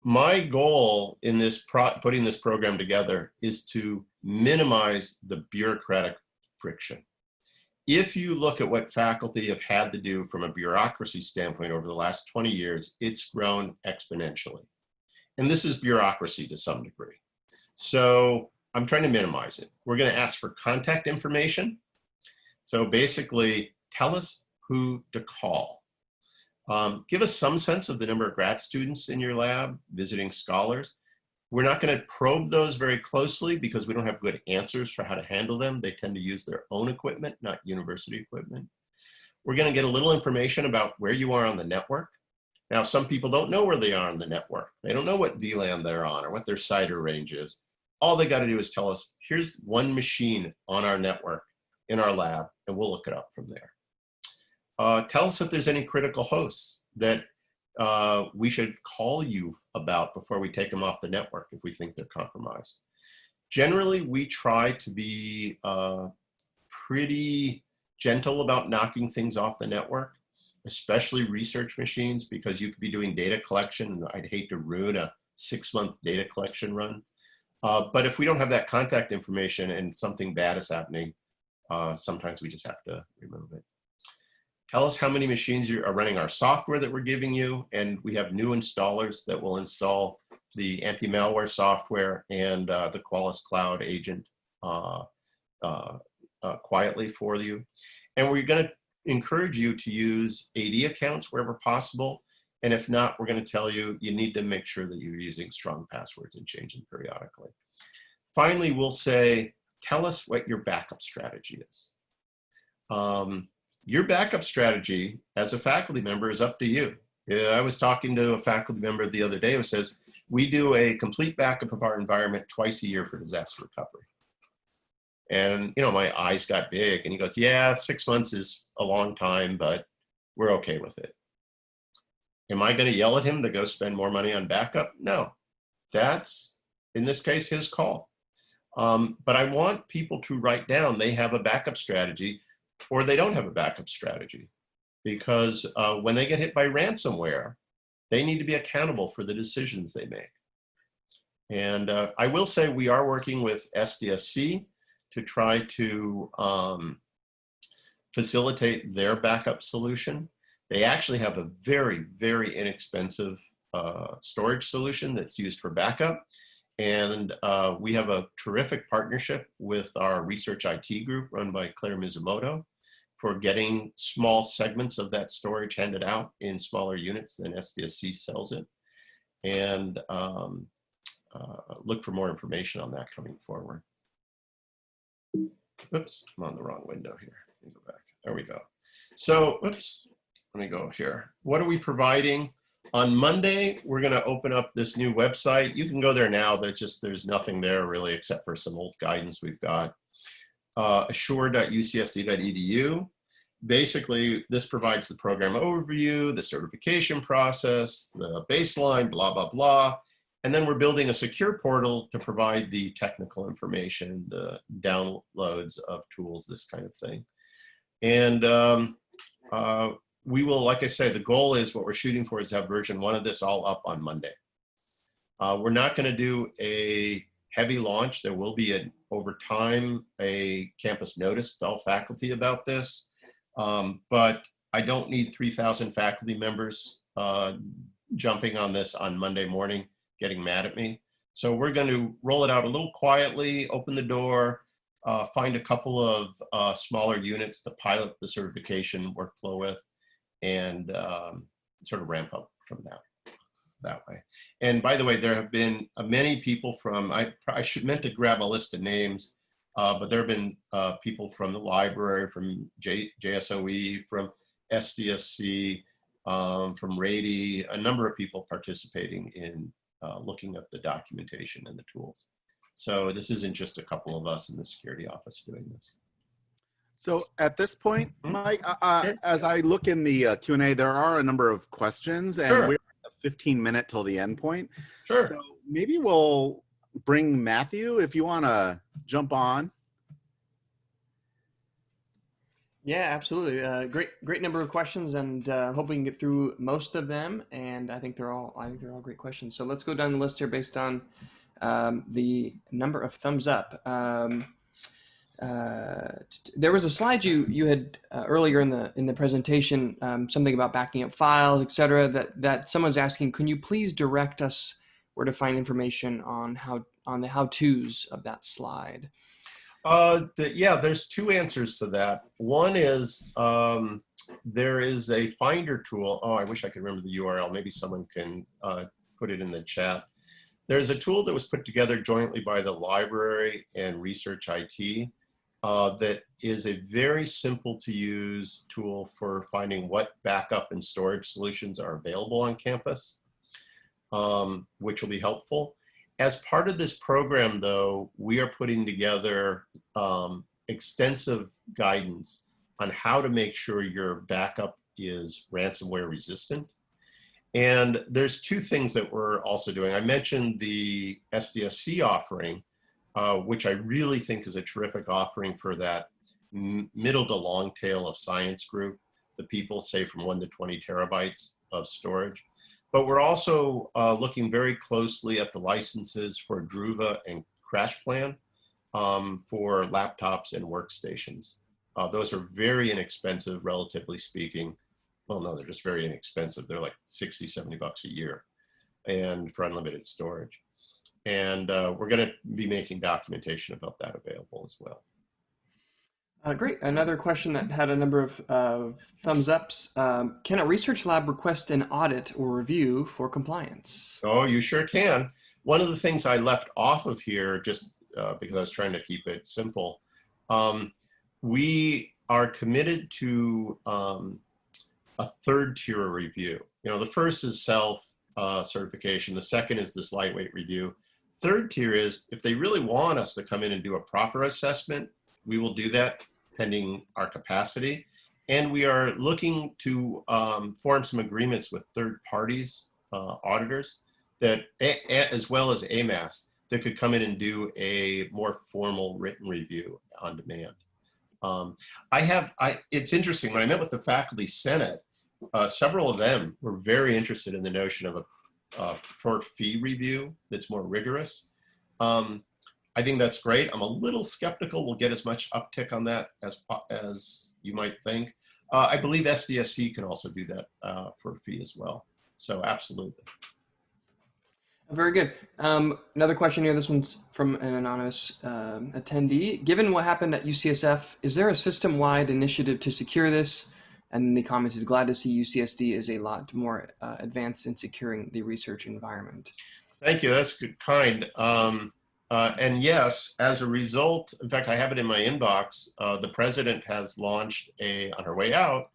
My goal in this putting this program together is to minimize the bureaucratic friction. If you look at what faculty have had to do from a bureaucracy standpoint over the last 20 years, it's grown exponentially. And this is bureaucracy to some degree. So I'm trying to minimize it. We're going to ask for contact information. So basically, tell us who to call. Give us some sense of the number of grad students in your lab, visiting scholars. We're not going to probe those very closely because we don't have good answers for how to handle them. They tend to use their own equipment, not university equipment. We're going to get a little information about where you are on the network. Now, some people don't know where they are on the network. They don't know what VLAN they're on or what their CIDR range is. All they got to do is tell us, here's one machine on our network in our lab, and we'll look it up from there. Tell us if there's any critical hosts that we should call you about before we take them off the network if we think they're compromised. Generally, we try to be pretty gentle about knocking things off the network, especially research machines, because you could be doing data collection, and I'd hate to ruin a 6-month data collection run. But if we don't have that contact information and something bad is happening, sometimes we just have to remove it. Tell us how many machines are running our software that we're giving you, and we have new installers that will install the anti-malware software and the Qualys Cloud agent quietly for you. And we're going to encourage you to use AD accounts wherever possible. And if not, we're going to tell you, you need to make sure that you're using strong passwords and change them periodically. Finally, we'll say, tell us what your backup strategy is. Your backup strategy as a faculty member is up to you. I was talking to a faculty member the other day who says, we do a complete backup of our environment twice a year for disaster recovery. And, you know, my eyes got big, and he goes, yeah, 6 months is a long time, but we're okay with it. Am I going to yell at him to go spend more money on backup? No, that's, in this case, his call. But I want people to write down they have a backup strategy or they don't have a backup strategy, because when they get hit by ransomware, they need to be accountable for the decisions they make. And I will say we are working with SDSC to try to facilitate their backup solution. They actually have a very, very inexpensive storage solution that's used for backup. And we have a terrific partnership with our research IT group run by Claire Mizumoto for getting small segments of that storage handed out in smaller units than SDSC sells it. And look for more information on that coming forward. Oops, I'm on the wrong window here. Let me go back. There we go. So, oops, let me go here. What are we providing? On Monday, we're going to open up this new website. You can go there now. There's nothing there really except for some old guidance we've got. assure.ucsd.edu. Basically, this provides the program overview, the certification process, the baseline, blah, blah, blah. And then we're building a secure portal to provide the technical information, the downloads of tools, this kind of thing. And we will, like I said, the goal is what we're shooting for is to have version 1 of this all up on Monday. We're not going to do a heavy launch. There will be, over time, a campus notice to all faculty about this. But I don't need 3,000 faculty members jumping on this on Monday morning, getting mad at me. So we're going to roll it out a little quietly, open the door, find a couple of smaller units to pilot the certification workflow with, and sort of ramp up from that way. And by the way, there have been many people from, I meant to grab a list of names, but there have been people from the library, from JSOE, from SDSC, from Rady, a number of people participating in looking at the documentation and the tools. So this isn't just a couple of us in the security office doing this. So at this point, Mike, Sure. as I look in the Q&A, there are a number of questions, and Sure. we're at 15-minute till the end point. Sure. So maybe we'll bring Matthew, if you want to jump on. Yeah, absolutely. Great number of questions, and hope we can get through most of them. And I think they're all great questions. So let's go down the list here based on the number of thumbs up. There was a slide you had earlier in the presentation, something about backing up files, etc. That someone's asking, can you please direct us where to find information on the how-tos of that slide? Yeah, there's two answers to that. One is there is a finder tool. Oh, I wish I could remember the URL. Maybe someone can put it in the chat. There's a tool that was put together jointly by the library and research IT that is a very simple to use tool for finding what backup and storage solutions are available on campus, which will be helpful. As part of this program, though, we are putting together extensive guidance on how to make sure your backup is ransomware resistant. And there's two things that we're also doing. I mentioned the SDSC offering, which I really think is a terrific offering for that middle to long tail of science group, the people say from 1 to 20 terabytes of storage. But we're also looking very closely at the licenses for Druva and CrashPlan for laptops and workstations. Those are very inexpensive, relatively speaking. Well, no, they're just very inexpensive. They're like 60, 70 bucks a year and for unlimited storage. And we're going to be making documentation about that available as well. Great. Another question that had a number of thumbs ups. Can a research lab request an audit or review for compliance? Oh, you sure can. One of the things I left off of here, just because I was trying to keep it simple, we are committed to a third tier review. You know, the first is self certification. The second is this lightweight review. Third tier is if they really want us to come in and do a proper assessment, we will do that pending our capacity. And we are looking to form some agreements with third parties, auditors, that as well as AMAS, that could come in and do a more formal written review on demand. It's interesting, when I met with the faculty senate, several of them were very interested in the notion of a short fee review that's more rigorous. I think that's great. I'm a little skeptical we'll get as much uptick on that as you might think. I believe SDSC can also do that for a fee as well. So absolutely. Very good. Another question here. This one's from an anonymous attendee. Given what happened at UCSF, is there a system-wide initiative to secure this? And they commented, glad to see UCSD is a lot more advanced in securing the research environment. Thank you. That's good, kind. And yes, as a result, in fact, I have it in my inbox. The president has launched on her way out,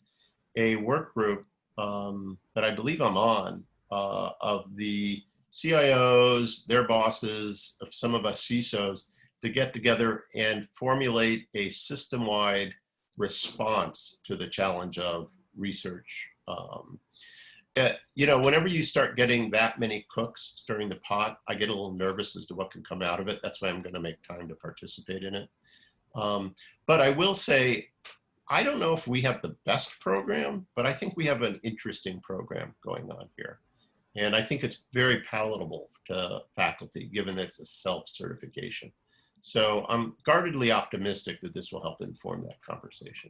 a work group that I believe I'm on of the CIOs, their bosses, of some of us CISOs, to get together and formulate a system-wide response to the challenge of research. You know, whenever you start getting that many cooks stirring the pot, I get a little nervous as to what can come out of it. That's why I'm going to make time to participate in it. But I will say, I don't know if we have the best program, but I think we have an interesting program going on here. And I think it's very palatable to faculty, given it's a self-certification. So I'm guardedly optimistic that this will help inform that conversation.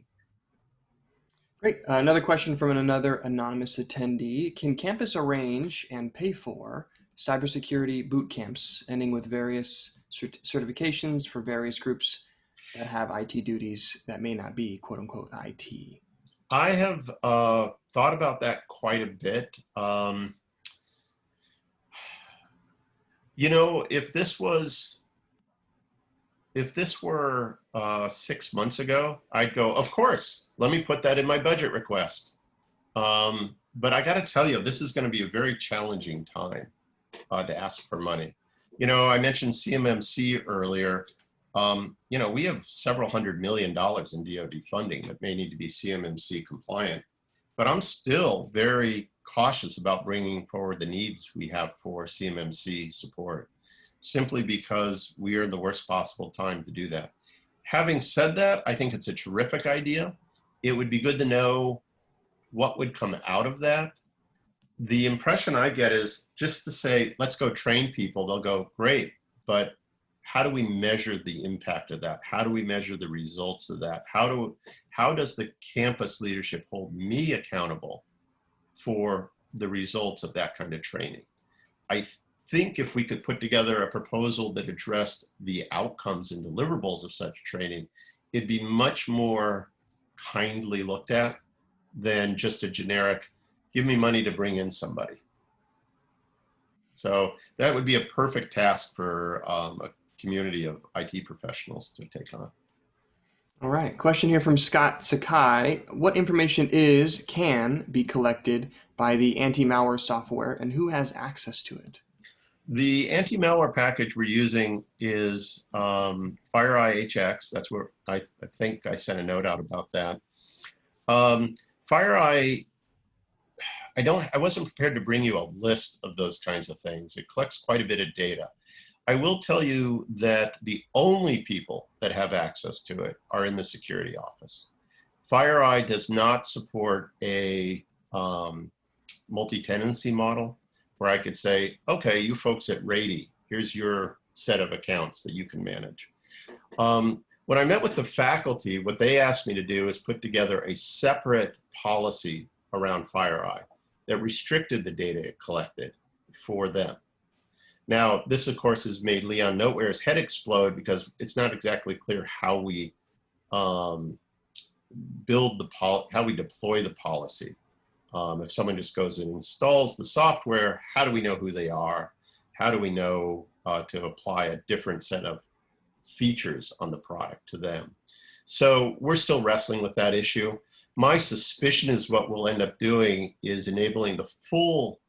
Great. Another question from another anonymous attendee. Can campus arrange and pay for cybersecurity boot camps, ending with various certifications for various groups that have IT duties that may not be quote unquote IT? I have thought about that quite a bit. You know, if this were 6 months ago, I'd go, of course, let me put that in my budget request. But I got to tell you, this is going to be a very challenging time. to ask for money. You know, I mentioned CMMC earlier. You know, we have several $100 million in DoD funding that may need to be CMMC compliant, but I'm still very cautious about bringing forward the needs we have for CMMC support, simply because we are in the worst possible time to do that. Having said that, I think it's a terrific idea. It would be good to know what would come out of that. The impression I get is just to say, let's go train people, they'll go, great, but how do we measure the impact of that? How do we measure the results of that? How does the campus leadership hold me accountable for the results of that kind of training? I think if we could put together a proposal that addressed the outcomes and deliverables of such training, it'd be much more kindly looked at than just a generic, give me money to bring in somebody. So that would be a perfect task for a community of IT professionals to take on. All right, question here from Scott Sakai. What information can be collected by the anti-malware software, and who has access to it? The anti-malware package we're using is FireEye HX. That's where I think I sent a note out about that. FireEye, I wasn't prepared to bring you a list of those kinds of things. It collects quite a bit of data. I will tell you that the only people that have access to it are in the security office. FireEye does not support a multi-tenancy model where I could say, okay, you folks at Rady, here's your set of accounts that you can manage. When I met with the faculty, what they asked me to do is put together a separate policy around FireEye that restricted the data it collected for them. Now, this, of course, has made Leon Noteware's head explode because it's not exactly clear how we how we deploy the policy. If someone just goes and installs the software, how do we know who they are? How do we know to apply a different set of features on the product to them? So we're still wrestling with that issue. My suspicion is what we'll end up doing is enabling the full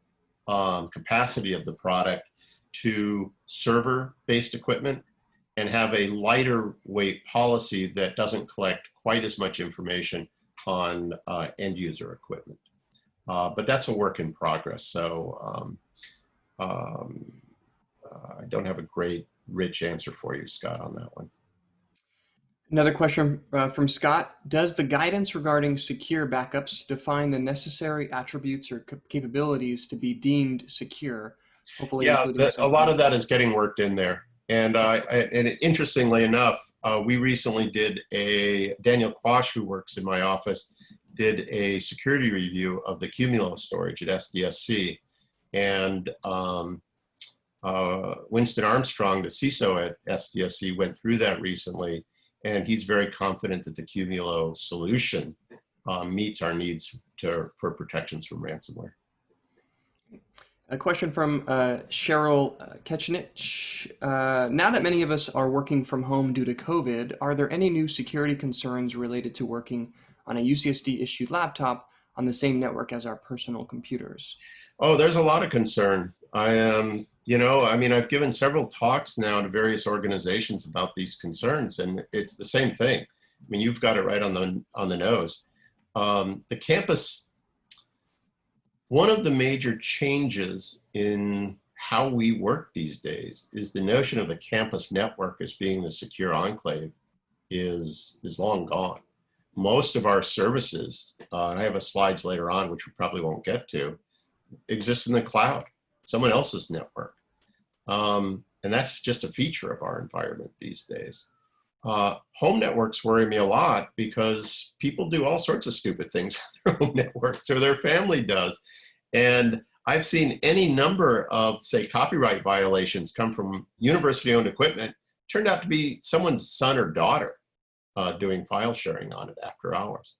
capacity of the product to server-based equipment and have a lighter weight policy that doesn't collect quite as much information on end user equipment. But that's a work in progress. So I don't have a great rich answer for you, Scott, on that one. Another question from Scott. Does the guidance regarding secure backups define the necessary attributes or capabilities to be deemed secure? Hopefully, yeah, a lot of that is getting worked in there. And interestingly enough, we recently did Daniel Quash, who works in my office, did a security review of the Cumulo storage at SDSC. And Winston Armstrong, the CISO at SDSC, went through that recently. And he's very confident that the Cumulo solution meets our needs for protections from ransomware. A question from Cheryl Kechnich. Now that many of us are working from home due to COVID, are there any new security concerns related to working on a UCSD issued laptop on the same network as our personal computers? Oh, there's a lot of concern. You know, I mean, I've given several talks now to various organizations about these concerns, and it's the same thing. I mean, you've got it right on the nose. The campus, one of the major changes in how we work these days is the notion of the campus network as being the secure enclave is long gone. Most of our services, and I have slides later on, which we probably won't get to, exist in the cloud, someone else's network. And that's just a feature of our environment these days. Home networks worry me a lot because people do all sorts of stupid things on their home networks, or their family does. And I've seen any number of, say, copyright violations come from university-owned equipment, turned out to be someone's son or daughter doing file sharing on it after hours.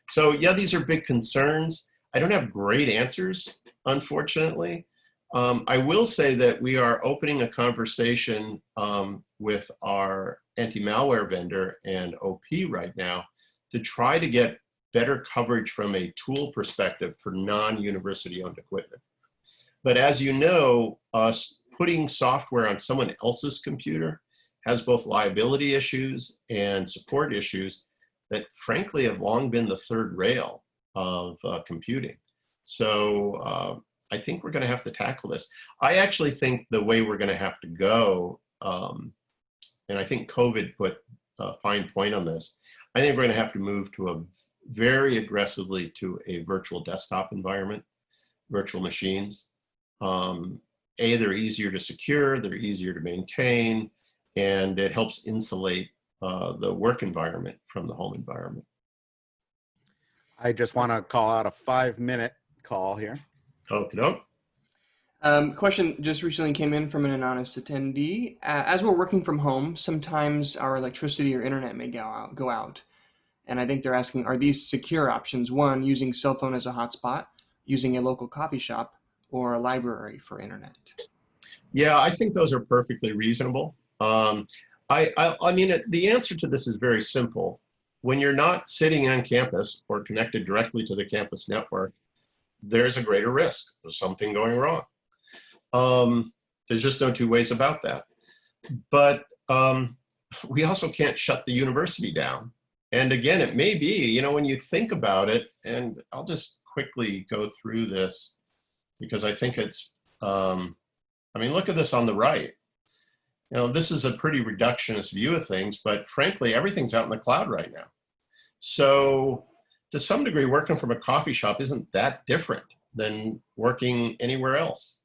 So yeah, these are big concerns. I don't have great answers, unfortunately. I will say that we are opening a conversation with our anti-malware vendor and OP right now to try to get better coverage from a tool perspective for non-university owned equipment. But as you know, putting software on someone else's computer has both liability issues and support issues that frankly have long been the third rail of computing. So I think we're going to have to tackle this. I actually think the way we're going to have to go, and I think COVID put a fine point on this, I think we're going to have to move to a very aggressively to a virtual desktop environment, virtual machines. They're easier to secure, they're easier to maintain, and it helps insulate the work environment from the home environment. I just want to call out a 5-minute call here. Okay. Question just recently came in from an anonymous attendee. As we're working from home, sometimes our electricity or internet may go out. And I think they're asking, are these secure options? One, using cell phone as a hotspot, using a local coffee shop, or a library for internet? Yeah, I think those are perfectly reasonable. I mean, the answer to this is very simple. When you're not sitting on campus or connected directly to the campus network, there's a greater risk of something going wrong. There's just no two ways about that. But we also can't shut the university down. And again, it may be, you know, when you think about it, and I'll just quickly go through this because I think it's, I mean, look at this on the right. You know, this is a pretty reductionist view of things, but frankly, everything's out in the cloud right now. So to some degree, working from a coffee shop isn't that different than working anywhere else.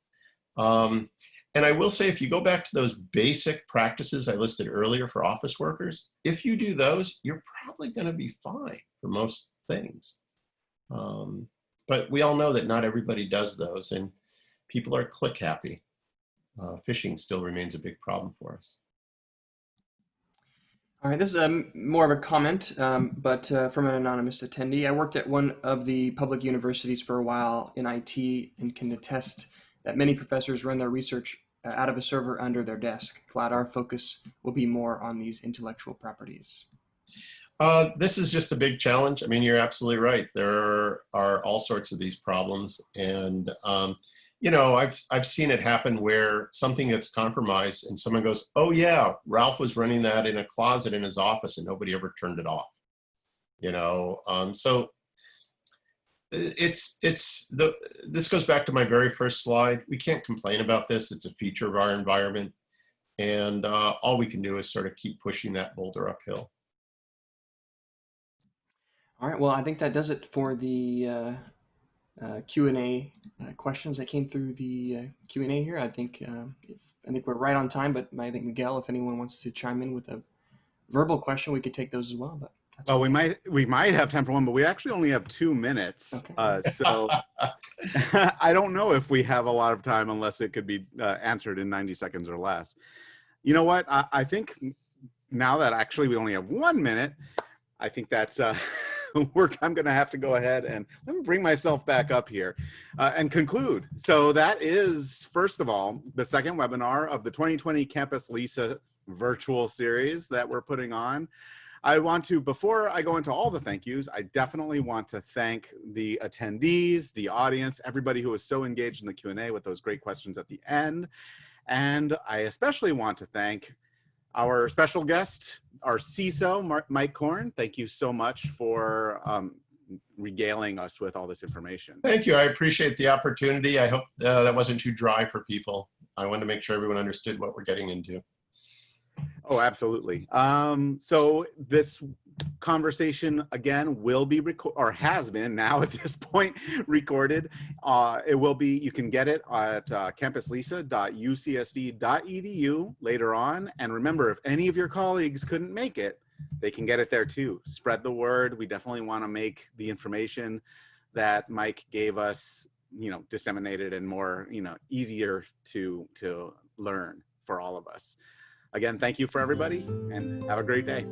And I will say, if you go back to those basic practices I listed earlier for office workers, if you do those, you're probably going to be fine for most things. But we all know that not everybody does those, and people are click happy. Phishing still remains a big problem for us. All right, this is more of a comment, but from an anonymous attendee. I worked at one of the public universities for a while in IT and can attest that many professors run their research out of a server under their desk. Cloud, our focus will be more on these intellectual properties. This is just a big challenge. I mean, you're absolutely right. There are all sorts of these problems. And, you know, I've seen it happen where something gets compromised and someone goes, oh yeah, Ralph was running that in a closet in his office and nobody ever turned it off. You know, so this goes back to my very first slide. We can't complain about this. It's a feature of our environment. And all we can do is sort of keep pushing that boulder uphill. All right, well, I think that does it for the Q&A questions that came through the Q&A here. I think we're right on time, but I think, Miguel, if anyone wants to chime in with a verbal question, we could take those as well. But that's okay. we might have time for one, but we actually only have 2 minutes. Okay. So I don't know if we have a lot of time unless it could be answered in 90 seconds or less. You know what? I think now that actually we only have 1 minute, I think that's work. I'm going to have to go ahead and let me bring myself back up here and conclude. So that is, first of all, the second webinar of the 2020 Campus Lisa virtual series that we're putting on. I want to, before I go into all the thank yous, I definitely want to thank the attendees, the audience, everybody who was so engaged in the Q&A with those great questions at the end. And I especially want to thank our special guest, our CISO, Mike Korn. Thank you so much for regaling us with all this information. Thank you. I appreciate the opportunity. I hope that wasn't too dry for people. I wanted to make sure everyone understood what we're getting into. Oh, absolutely. So this conversation again will be or has been now at this point recorded. It will be, you can get it at campuslisa.ucsd.edu later on. And remember, if any of your colleagues couldn't make it, they can get it there too. Spread the word. We definitely want to make the information that Mike gave us, you know, disseminated and more, you know, easier to learn for all of us. Again, thank you for everybody and have a great day.